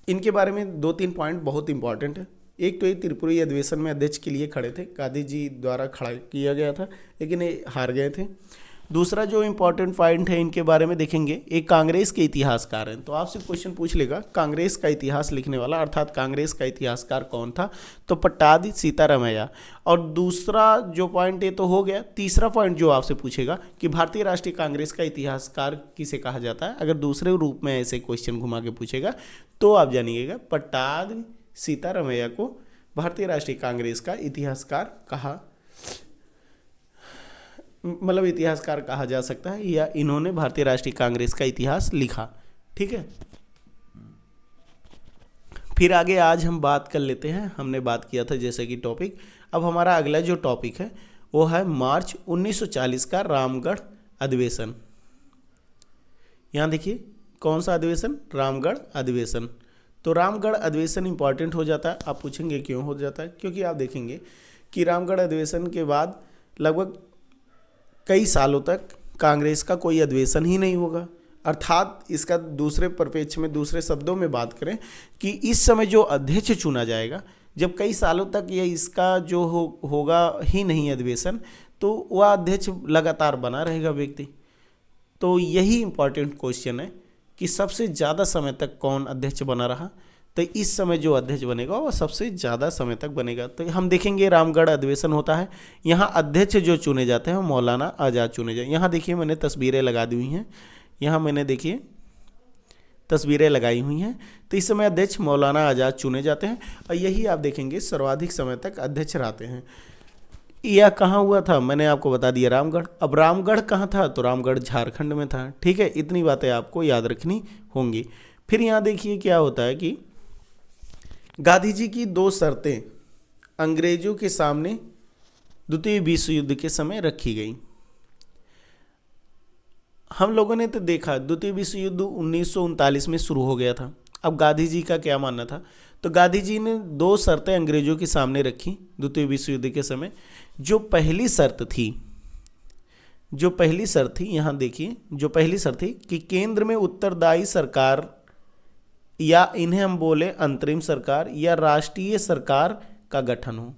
Speaker 1: इनके बारे में 2-3 पॉइंट बहुत इंपॉर्टेंट है। एक तो ये त्रिपुरी अधिवेशन में अध्यक्ष के लिए खड़े थे, गांधी जी द्वारा खड़ा किया गया था लेकिन ये हार गए थे। दूसरा जो इम्पोर्टेंट पॉइंट है इनके बारे में देखेंगे, एक कांग्रेस के इतिहासकार हैं। तो आपसे क्वेश्चन पूछ लेगा कांग्रेस का इतिहास लिखने वाला, अर्थात कांग्रेस का इतिहासकार कौन था? तो पट्टाधी सीतारामैया। और दूसरा जो पॉइंट ये तो हो गया। तीसरा पॉइंट जो आपसे पूछेगा कि भारतीय राष्ट्रीय कांग्रेस का इतिहासकार किसे कहा जाता है, अगर दूसरे रूप में ऐसे क्वेश्चन घुमा के पूछेगा तो आप जानिएगा पट्टाधी सीतारामैया को भारतीय राष्ट्रीय कांग्रेस का इतिहासकार कहा, मतलब इतिहासकार कहा जा सकता है, या इन्होंने भारतीय राष्ट्रीय कांग्रेस का इतिहास लिखा। ठीक है, फिर आगे आज हम बात कर लेते हैं। हमने बात किया था जैसे कि टॉपिक, अब हमारा अगला जो टॉपिक है वो है मार्च 1940 का रामगढ़ अधिवेशन। यहाँ देखिए कौन सा अधिवेशन? रामगढ़ अधिवेशन। तो रामगढ़ अधिवेशन इंपॉर्टेंट हो जाता है। आप पूछेंगे क्यों हो जाता है? क्योंकि आप देखेंगे कि रामगढ़ अधिवेशन के बाद लगभग कई सालों तक कांग्रेस का कोई अधिवेशन ही नहीं होगा। अर्थात इसका दूसरे परिप्रेक्ष्य में, दूसरे शब्दों में बात करें कि इस समय जो अध्यक्ष चुना जाएगा, जब कई सालों तक ये इसका जो होगा ही नहीं अधिवेशन, तो वह अध्यक्ष लगातार बना रहेगा व्यक्ति। तो यही इम्पॉर्टेंट क्वेश्चन है कि सबसे ज़्यादा समय तक कौन अध्यक्ष बना रहा। तो इस समय जो अध्यक्ष बनेगा वह सबसे ज़्यादा समय तक बनेगा। तो हम देखेंगे रामगढ़ अधिवेशन होता है, यहाँ अध्यक्ष जो चुने जाते हैं वो मौलाना आज़ाद चुने जाते हैं। यहाँ देखिए मैंने तस्वीरें लगा दी हुई हैं, यहाँ मैंने देखिए तस्वीरें लगाई हुई हैं। तो इस समय अध्यक्ष मौलाना आज़ाद चुने जाते हैं और यही आप देखेंगे सर्वाधिक समय तक अध्यक्ष रहते हैं। यह कहाँ हुआ था? मैंने आपको बता दिया रामगढ़। अब रामगढ़ कहाँ था? तो रामगढ़ झारखंड में था। ठीक है, इतनी बातें आपको याद रखनी होंगी। फिर यहाँ देखिए क्या होता है कि गांधी जी की 2 शर्तें अंग्रेजों के सामने द्वितीय विश्व युद्ध के समय रखी गई। हम लोगों ने तो देखा द्वितीय विश्व युद्ध 1939 में शुरू हो गया था। अब गांधी जी का क्या मानना था? तो गांधी जी ने 2 शर्तें अंग्रेजों के सामने रखी द्वितीय विश्व युद्ध के समय। जो पहली शर्त थी, यहाँ देखिए, जो पहली शर्त थी कि केंद्र में उत्तरदायी सरकार, या इन्हें हम बोले अंतरिम सरकार या राष्ट्रीय सरकार का गठन हो।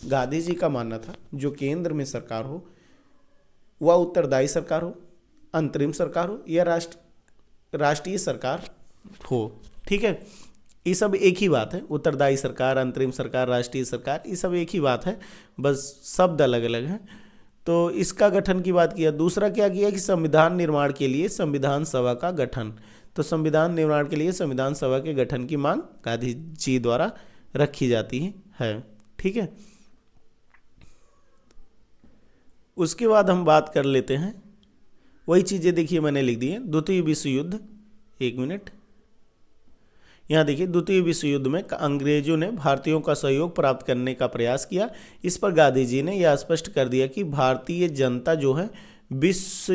Speaker 1: गांधी जी का मानना था जो केंद्र में सरकार हो वह उत्तरदायी सरकार हो, अंतरिम सरकार हो या राष्ट्रीय सरकार हो। ठीक है, ये सब एक ही बात है। उत्तरदायी सरकार, अंतरिम सरकार, राष्ट्रीय सरकार, ये सब एक ही बात है, बस शब्द अलग अलग हैं। तो इसका गठन की बात किया। दूसरा क्या किया कि संविधान निर्माण के लिए संविधान सभा का गठन। तो संविधान निर्माण के लिए संविधान सभा के गठन की मांग गांधी जी द्वारा रखी जाती है। ठीक है, उसके बाद हम बात कर लेते हैं वही चीज़ें। देखिए मैंने लिख दी है द्वितीय विश्व युद्ध। एक मिनट, यहाँ देखिए द्वितीय विश्व युद्ध में अंग्रेजों ने भारतीयों का सहयोग प्राप्त करने का प्रयास किया। इस पर गांधी जी ने यह स्पष्ट कर दिया कि भारतीय जनता जो है विश्व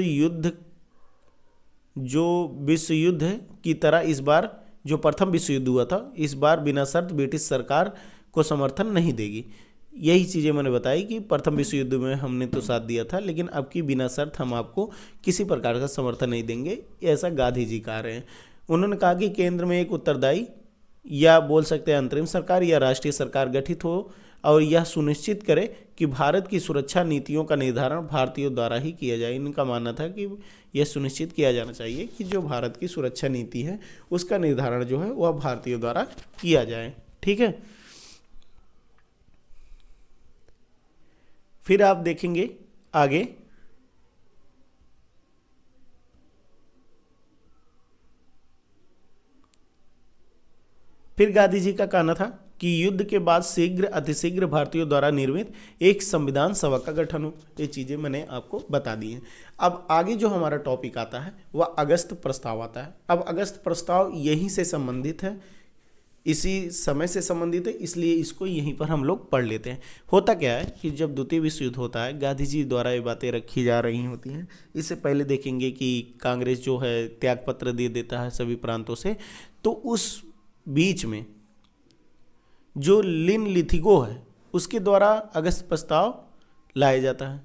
Speaker 1: युद्ध की तरह इस बार जो प्रथम विश्व युद्ध हुआ था, इस बार बिना शर्त ब्रिटिश सरकार को समर्थन नहीं देगी। यही चीज़ें मैंने बताई कि प्रथम विश्व युद्ध में हमने तो साथ दिया था, लेकिन अब की बिना शर्त हम आपको किसी प्रकार का समर्थन नहीं देंगे, ऐसा गांधी जी कह रहे हैं। उन्होंने कहा कि केंद्र में एक उत्तरदायी या बोल सकते हैं अंतरिम सरकार या राष्ट्रीय सरकार गठित हो और यह सुनिश्चित करे कि भारत की सुरक्षा नीतियों का निर्धारण भारतीयों द्वारा ही किया जाए। इनका मानना था कि यह सुनिश्चित किया जाना चाहिए कि जो भारत की सुरक्षा नीति है उसका निर्धारण जो है वह भारतीयों द्वारा किया जाए। ठीक है, फिर आप देखेंगे आगे फिर गांधी जी का कहना था कि युद्ध के बाद शीघ्र अतिशीघ्र भारतीयों द्वारा निर्मित एक संविधान सभा का गठन हो। ये चीज़ें मैंने आपको बता दी हैं। अब आगे जो हमारा टॉपिक आता है वह अगस्त प्रस्ताव आता है। अब अगस्त प्रस्ताव यहीं से संबंधित है, इसी समय से संबंधित है, इसलिए इसको यहीं पर हम लोग पढ़ लेते हैं। होता क्या है कि जब द्वितीय विश्व युद्ध होता है, गांधी जी द्वारा ये बातें रखी जा रही होती हैं। इससे पहले देखेंगे कि कांग्रेस जो है त्यागपत्र दे देता है सभी प्रांतों से, तो उस बीच में जो लिन लिथिगो है उसके द्वारा अगस्त प्रस्ताव लाया जाता है।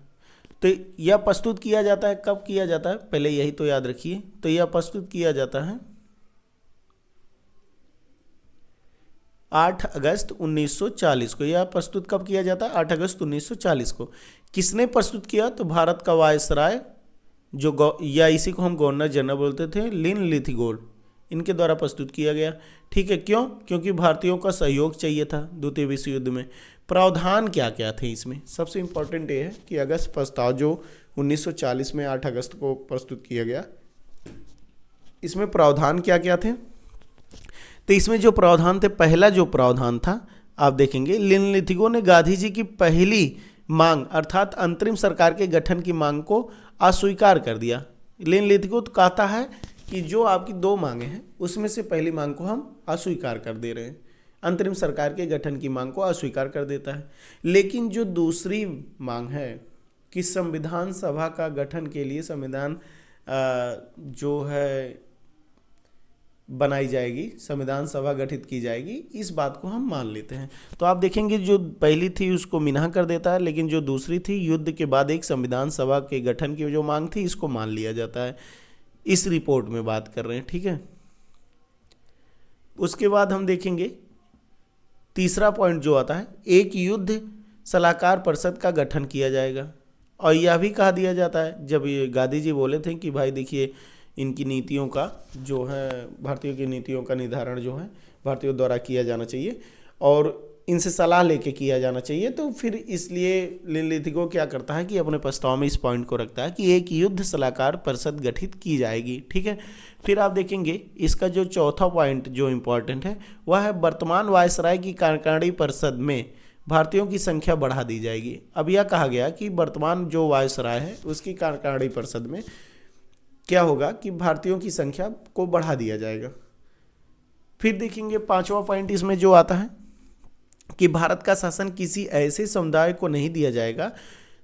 Speaker 1: तो यह प्रस्तुत किया जाता है, कब किया जाता है पहले यही तो याद रखिए। तो यह प्रस्तुत किया जाता है 8 अगस्त 1940 को। यह प्रस्तुत कब किया जाता है? 8 अगस्त 1940 को। किसने प्रस्तुत किया? तो भारत का वायसराय जो या इसी को हम गवर्नर जनरल बोलते थे, लिन लिथिगो, इनके द्वारा प्रस्तुत किया गया। ठीक है, क्यों? क्योंकि भारतीयों का सहयोग चाहिए था द्वितीय विश्व युद्ध में। प्रावधान क्या क्या थे इसमें? सबसे इम्पोर्टेंट ये है कि अगस्त प्रस्ताव जो 1940 में 8 अगस्त को प्रस्तुत किया गया, इसमें प्रावधान क्या क्या थे? तो इसमें जो प्रावधान थे, पहला जो प्रावधान था आप देखेंगे, लिन लिथिगो ने गांधी जी की पहली मांग अर्थात अंतरिम सरकार के गठन की मांग को अस्वीकार कर दिया। लिन लिथिगो तो कहता है कि जो आपकी 2 मांगे हैं उसमें से पहली मांग को हम अस्वीकार कर दे रहे हैं, अंतरिम सरकार के गठन की मांग को अस्वीकार कर देता है। लेकिन जो दूसरी मांग है कि संविधान सभा का गठन के लिए संविधान जो है बनाई जाएगी, संविधान सभा गठित की जाएगी, इस बात को हम मान लेते हैं। तो आप देखेंगे जो पहली थी उसको मिन्हा कर देता है, लेकिन जो दूसरी थी युद्ध के बाद एक संविधान सभा के गठन की जो मांग थी इसको मान लिया जाता है। इस रिपोर्ट में बात कर रहे हैं। ठीक है, उसके बाद हम देखेंगे तीसरा पॉइंट जो आता है, एक युद्ध सलाहकार परिषद का गठन किया जाएगा। और यह भी कहा दिया जाता है, जब ये गांधी जी बोले थे कि भाई देखिए इनकी नीतियों का जो है, भारतीयों की नीतियों का निर्धारण जो है भारतीयों द्वारा किया जाना चाहिए और इनसे सलाह लेके किया जाना चाहिए। तो फिर इसलिए लिन लिथिगो क्या करता है कि अपने प्रस्ताव में इस पॉइंट को रखता है कि एक युद्ध सलाहकार परिषद गठित की जाएगी। ठीक है, फिर आप देखेंगे इसका जो चौथा पॉइंट जो इम्पोर्टेंट है वह है वर्तमान वायसराय की कार्यकारिणी परिषद में भारतीयों की संख्या बढ़ा दी जाएगी। अब यह कहा गया कि वर्तमान जो वायसराय है उसकी कार्यकारिणी परिषद में क्या होगा कि भारतीयों की संख्या को बढ़ा दिया जाएगा। फिर देखेंगे 5वां पॉइंट इसमें जो आता है कि भारत का शासन किसी ऐसे समुदाय को नहीं दिया जाएगा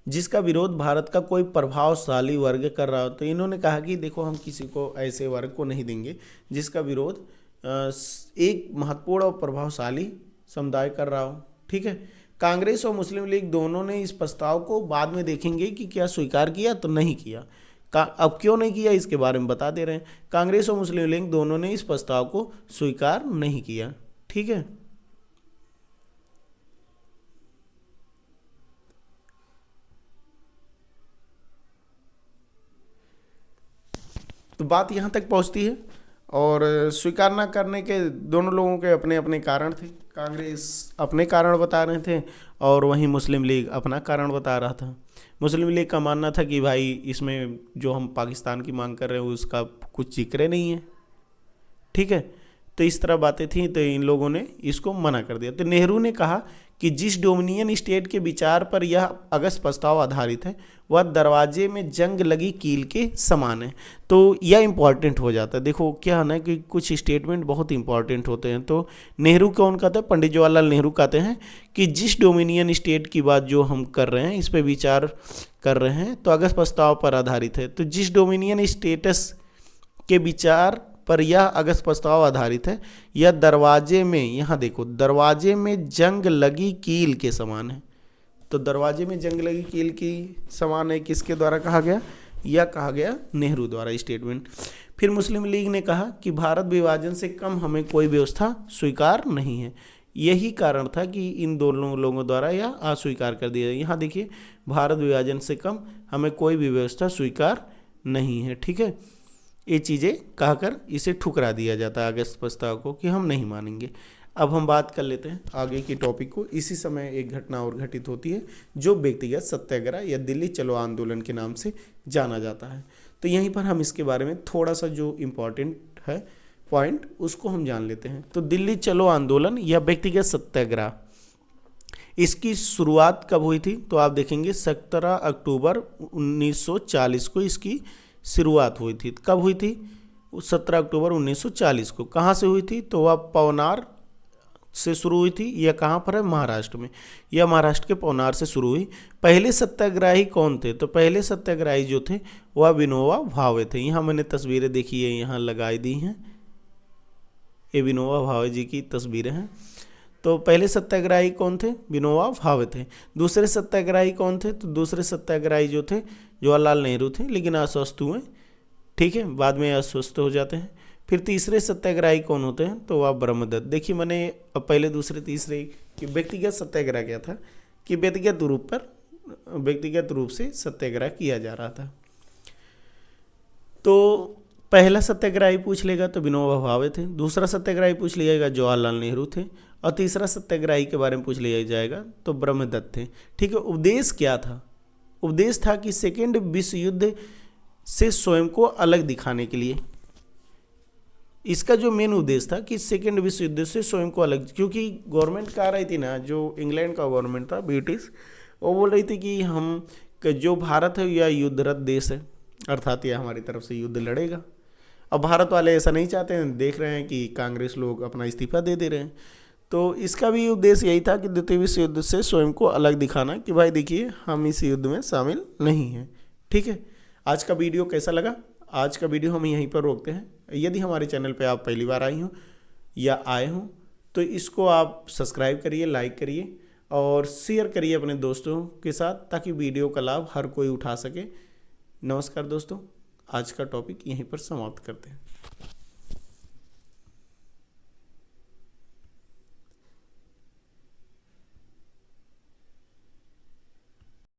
Speaker 1: जिसका विरोध भारत का कोई प्रभावशाली वर्ग कर रहा हो। तो इन्होंने कहा कि देखो हम किसी को ऐसे वर्ग को नहीं देंगे जिसका विरोध एक महत्वपूर्ण और प्रभावशाली समुदाय कर रहा हो। ठीक है, कांग्रेस और मुस्लिम लीग दोनों ने इस प्रस्ताव को बाद में देखेंगे कि क्या स्वीकार किया, तो नहीं किया। अब क्यों नहीं किया इसके बारे में बता दे रहे हैं। कांग्रेस और मुस्लिम लीग दोनों ने इस प्रस्ताव को स्वीकार नहीं किया। ठीक है, तो बात यहाँ तक पहुँचती है और स्वीकार न करने के दोनों लोगों के अपने अपने कारण थे। कांग्रेस अपने कारण बता रहे थे और वहीं मुस्लिम लीग अपना कारण बता रहा था। मुस्लिम लीग का मानना था कि भाई इसमें जो हम पाकिस्तान की मांग कर रहे हैं उसका कुछ जिक्र नहीं है। ठीक है, तो इस तरह बातें थी, तो इन लोगों ने इसको मना कर दिया। तो नेहरू ने कहा कि जिस डोमिनियन स्टेट के विचार पर यह अगस्त प्रस्ताव आधारित है वह दरवाजे में जंग लगी कील के समान है। तो यह इम्पॉर्टेंट हो जाता है। देखो क्या है ना कि कुछ स्टेटमेंट बहुत इंपॉर्टेंट होते हैं। तो नेहरू कौन कहते हैं? पंडित जवाहरलाल नेहरू कहते हैं कि जिस डोमिनियन स्टेट की बात जो हम कर रहे हैं इस पर विचार कर रहे हैं तो अगस्त प्रस्ताव पर आधारित है। तो जिस डोमिनियन स्टेटस के विचार पर यह अगस्त प्रस्ताव आधारित है। यह दरवाजे में, यहाँ देखो, दरवाजे में जंग लगी कील के समान है। तो दरवाजे में जंग लगी कील की समान है, किसके द्वारा कहा गया? यह कहा गया नेहरू द्वारा स्टेटमेंट। फिर मुस्लिम लीग ने कहा कि भारत विभाजन से कम हमें कोई व्यवस्था स्वीकार नहीं है। यही कारण था कि इन दोनों लोगों द्वारा यह अस्वीकार कर दिया। यहाँ देखिए, भारत विभाजन से कम हमें कोई भी व्यवस्था स्वीकार नहीं है, ठीक है। ये चीज़ें कहकर इसे ठुकरा दिया जाता है अगस्त प्रस्ताव को कि हम नहीं मानेंगे। अब हम बात कर लेते हैं आगे की टॉपिक को। इसी समय एक घटना और घटित होती है जो व्यक्तिगत सत्याग्रह या दिल्ली चलो आंदोलन के नाम से जाना जाता है। तो यहीं पर हम इसके बारे में थोड़ा सा जो इम्पोर्टेंट है पॉइंट उसको हम जान लेते हैं। तो दिल्ली चलो आंदोलन या व्यक्तिगत सत्याग्रह, इसकी शुरुआत कब हुई थी? तो आप देखेंगे 17 अक्टूबर 1940 को इसकी शुरुआत हुई थी। कब हुई थी? 17 अक्टूबर 1940 को। कहाँ से हुई थी? तो वह पवनार से शुरू हुई थी। यह कहाँ पर है? महाराष्ट्र में। यह महाराष्ट्र के पवनार से शुरू हुई। पहले सत्याग्रही कौन थे? तो पहले सत्याग्रही जो थे वह विनोबा भावे थे। यहाँ मैंने तस्वीरें देखी है, यहाँ लगाई दी हैं, ये विनोबा भावे जी की तस्वीरें हैं। तो पहले सत्याग्रही कौन थे? विनोबा भावे थे। दूसरे सत्याग्रही कौन थे? तो दूसरे सत्याग्रही जो थे जवाहरलाल नेहरू थे, लेकिन अस्वस्थ हुए, ठीक है, बाद में अस्वस्थ हो जाते हैं। फिर तीसरे सत्याग्रही कौन होते हैं? तो वह ब्रह्मदत्त। देखिए, मैंने अब पहले दूसरे तीसरे कि व्यक्तिगत सत्याग्रह क्या था कि व्यक्तिगत रूप से सत्याग्रह किया जा रहा था। तो पहला सत्याग्रही पूछ लेगा तो विनोबा भावे थे, दूसरा सत्याग्रही पूछ लिएगा जवाहरलाल नेहरू थे, और तीसरा सत्याग्रही के बारे में पूछ लिया जाएगा तो ब्रह्मदत्त थे, ठीक है। उपदेश क्या था? उपदेश था कि सेकेंड विश्व युद्ध से स्वयं को अलग दिखाने के लिए। इसका जो मेन उद्देश्य था कि सेकेंड विश्व युद्ध से स्वयं को अलग, क्योंकि गवर्नमेंट कह रही थी ना, जो इंग्लैंड का गवर्नमेंट था, ब्रिटिश, वो बोल रही थी कि हम जो भारत है यह युद्धरत देश है, अर्थात यह हमारी तरफ से युद्ध लड़ेगा। अब भारत वाले ऐसा नहीं चाहते हैं, देख रहे हैं कि कांग्रेस लोग अपना इस्तीफा दे रहे हैं। तो इसका भी उद्देश्य यही था कि द्वितीय विश्व युद्ध से स्वयं को अलग दिखाना कि भाई देखिए हम इस युद्ध में शामिल नहीं हैं, ठीक है। आज का वीडियो कैसा लगा? आज का वीडियो हम यहीं पर रोकते हैं। यदि हमारे चैनल पे आप पहली बार आई हो या आए हों तो इसको आप सब्सक्राइब करिए, लाइक करिए और शेयर करिए अपने दोस्तों के साथ, ताकि वीडियो का लाभ हर कोई उठा सके। नमस्कार दोस्तों, आज का टॉपिक यहीं पर समाप्त करते हैं।